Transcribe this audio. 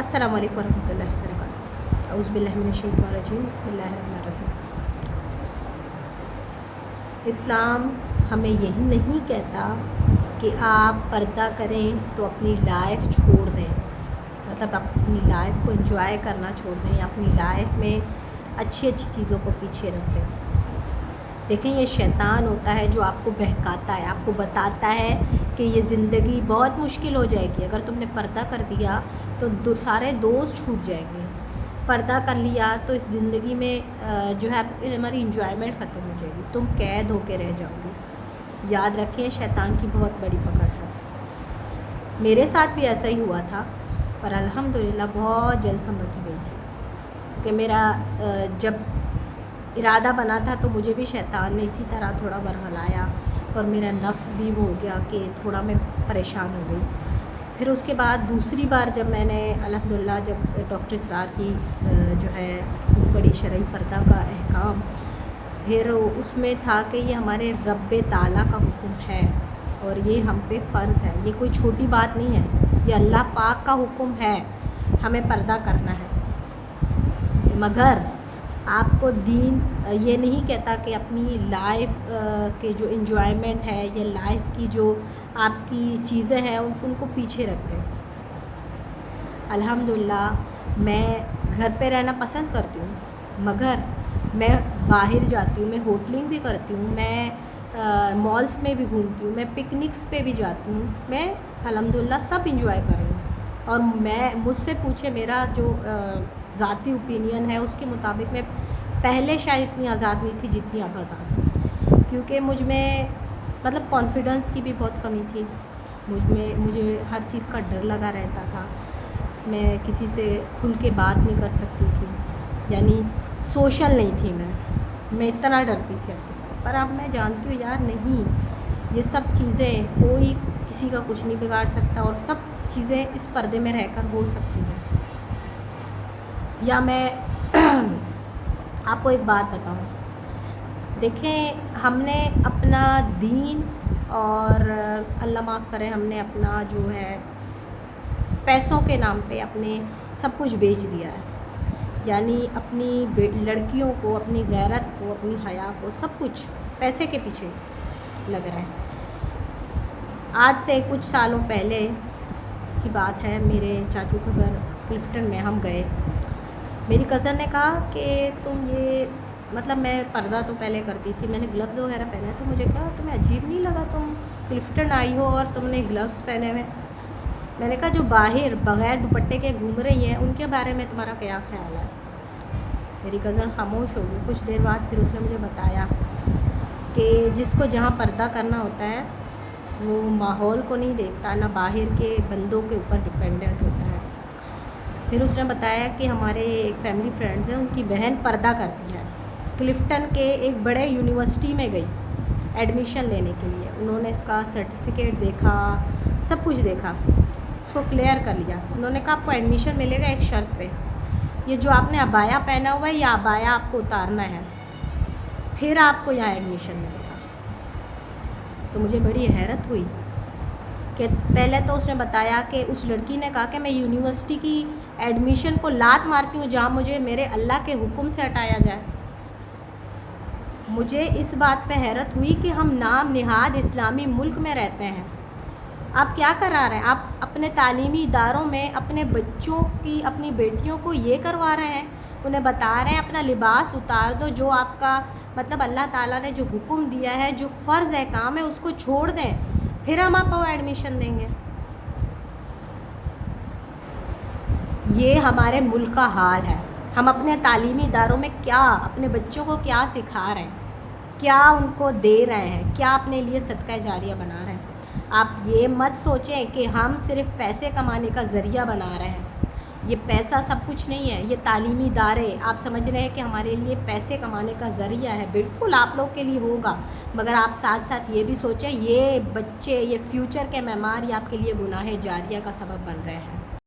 السلام علیکم ورحمۃ اللہ وبرکاتہ۔ اعوذ باللہ من الشیطان الرجیم، بسم اللہ الرحمن الرحیم۔ اسلام ہمیں یہی نہیں کہتا کہ آپ پردہ کریں تو اپنی لائف چھوڑ دیں، مطلب اپنی لائف کو انجوائے کرنا چھوڑ دیں یا اپنی لائف میں اچھی اچھی چیزوں کو پیچھے رکھ دیں۔ دیکھیں، یہ شیطان ہوتا ہے جو آپ کو بہکاتا ہے، آپ کو بتاتا ہے کہ یہ زندگی بہت مشکل ہو جائے گی، اگر تم نے پردہ کر دیا تو سارے دوست چھوٹ جائیں گے، پردہ کر لیا تو اس زندگی میں جو ہے ہماری انجوائمنٹ ختم ہو جائے گی، تم قید ہو کے رہ جاؤ گی۔ یاد رکھیں، شیطان کی بہت بڑی پکڑ ہے۔ میرے ساتھ بھی ایسا ہی ہوا تھا، پر الحمدللہ بہت جلد سمجھ گئی تھی کہ میرا جب ارادہ بنا تھا تو مجھے بھی شیطان نے اسی طرح تھوڑا برہلایا اور میرا نفس بھی ہو گیا کہ تھوڑا میں پریشان ہو گئی۔ پھر اس کے بعد دوسری بار جب میں نے الحمدللہ جب ڈاکٹر اسرار کی جو ہے بڑی شرعی پردہ کا احکام، پھر اس میں تھا کہ یہ ہمارے رب تعالیٰ کا حکم ہے اور یہ ہم پہ فرض ہے، یہ کوئی چھوٹی بات نہیں ہے، یہ اللہ پاک کا حکم ہے، ہمیں پردہ کرنا ہے۔ مگر آپ کو دین یہ نہیں کہتا کہ اپنی لائف کے جو انجوائمنٹ ہے یا لائف کی جو آپ کی چیزیں ہیں ان کو پیچھے رکھ دیں۔ الحمدللہ میں گھر پہ رہنا پسند کرتی ہوں، مگر میں باہر جاتی ہوں، میں ہوٹلنگ بھی کرتی ہوں، میں مالس میں بھی گھومتی ہوں، میں پکنکس پہ بھی جاتی ہوں، میں الحمدللہ سب انجوائے کر رہی ہوں۔ اور مجھ سے پوچھے میرا جو ذاتی اوپینین ہے اس کے مطابق میں پہلے شاید اتنی آزاد نہیں تھی جتنی اب آزاد ہوں، کیونکہ مجھ میں مطلب کانفیڈنس کی بھی بہت کمی تھی، مجھے ہر چیز کا ڈر لگا رہتا تھا، میں کسی سے کھل کے بات نہیں کر سکتی تھی، یعنی سوشل نہیں تھی میں اتنا ڈرتی تھی ہر کسی سے۔ پر اب میں جانتی ہوں یار نہیں، یہ سب چیزیں کوئی کسی کا کچھ نہیں بگاڑ سکتا اور سب چیزیں اس پردے میں رہ کر ہو سکتی ہیں۔ یا میں آپ کو ایک بات بتاؤں، دیکھیں ہم نے اپنا دین اور اللہ معاف کرے ہم نے اپنا جو ہے پیسوں کے نام پہ اپنے سب کچھ بیچ دیا ہے، یعنی اپنی لڑکیوں کو، اپنی غیرت کو، اپنی حیا کو، سب کچھ پیسے کے پیچھے لگ رہا ہے۔ آج سے کچھ سالوں پہلے کی بات ہے، میرے چاچو کے گھر کلفٹن میں ہم گئے، میری کزن نے کہا کہ تم یہ مطلب میں پردہ تو پہلے کرتی تھی، میں نے گلوز وغیرہ پہنے تھے، مجھے کہا تمہیں عجیب نہیں لگا تم کلفٹن آئی ہو اور تم نے گلوز پہنے ہوئے؟ میں نے کہا جو باہر بغیر دوپٹے کے گھوم رہی ہیں ان کے بارے میں تمہارا کیا خیال ہے؟ میری کزن خاموش ہو گئی، کچھ دیر بعد پھر اس نے مجھے بتایا کہ جس کو جہاں پردہ کرنا ہوتا ہے وہ ماحول کو نہیں دیکھتا، نہ باہر کے بندوں کے اوپر ڈپینڈنٹ ہوتا ہے۔ پھر اس نے بتایا کہ ہمارے ایک فیملی فرینڈز ہیں، ان کی بہن پردہ کرتی ہے، کلفٹن کے ایک بڑے یونیورسٹی میں گئی ایڈمیشن لینے کے لیے، انہوں نے اس کا سرٹیفکیٹ دیکھا، سب کچھ دیکھا، اس کو کلیئر کر لیا۔ انہوں نے کہا آپ کو ایڈمیشن ملے گا ایک شرط پہ، یہ جو آپ نے عبایا پہنا ہوا ہے یہ عبایا آپ کو اتارنا ہے، پھر آپ کو یہاں ایڈمیشن ملے گا۔ تو مجھے بڑی حیرت ہوئی کہ پہلے تو اس نے بتایا کہ اس لڑکی نے کہا کہ میں یونیورسٹی کی ایڈمیشن کو لات مارتی ہوں جہاں مجھے میرے اللہ کے حکم سے ہٹایا جائے۔ مجھے اس بات پہ حیرت ہوئی کہ ہم نام نہاد اسلامی ملک میں رہتے ہیں، آپ کیا کرا رہے ہیں؟ آپ اپنے تعلیمی اداروں میں اپنے بچوں کی، اپنی بیٹیوں کو یہ کروا رہے ہیں، انہیں بتا رہے ہیں اپنا لباس اتار دو، جو آپ کا مطلب اللہ تعالیٰ نے جو حکم دیا ہے، جو فرض ہے کام ہے اس کو چھوڑ دیں، پھر ہم آپ کو ایڈمیشن دیں گے۔ یہ ہمارے ملک کا حال ہے، ہم اپنے تعلیمی اداروں میں کیا اپنے بچوں کو کیا سکھا رہے ہیں، کیا ان کو دے رہے ہیں، کیا اپنے لیے صدقہ جاریہ بنا رہے ہیں۔ آپ یہ مت سوچیں کہ ہم صرف پیسے کمانے کا ذریعہ بنا رہے ہیں، یہ پیسہ سب کچھ نہیں ہے، یہ تعلیمی ادارے آپ سمجھ رہے ہیں کہ ہمارے لیے پیسے کمانے کا ذریعہ ہے، بالکل آپ لوگ کے لیے ہوگا، مگر آپ ساتھ ساتھ یہ بھی سوچیں یہ بچے، یہ فیوچر کے معمار یہ آپ کے لیے گناہ جاریہ کا سبب بن رہے ہیں۔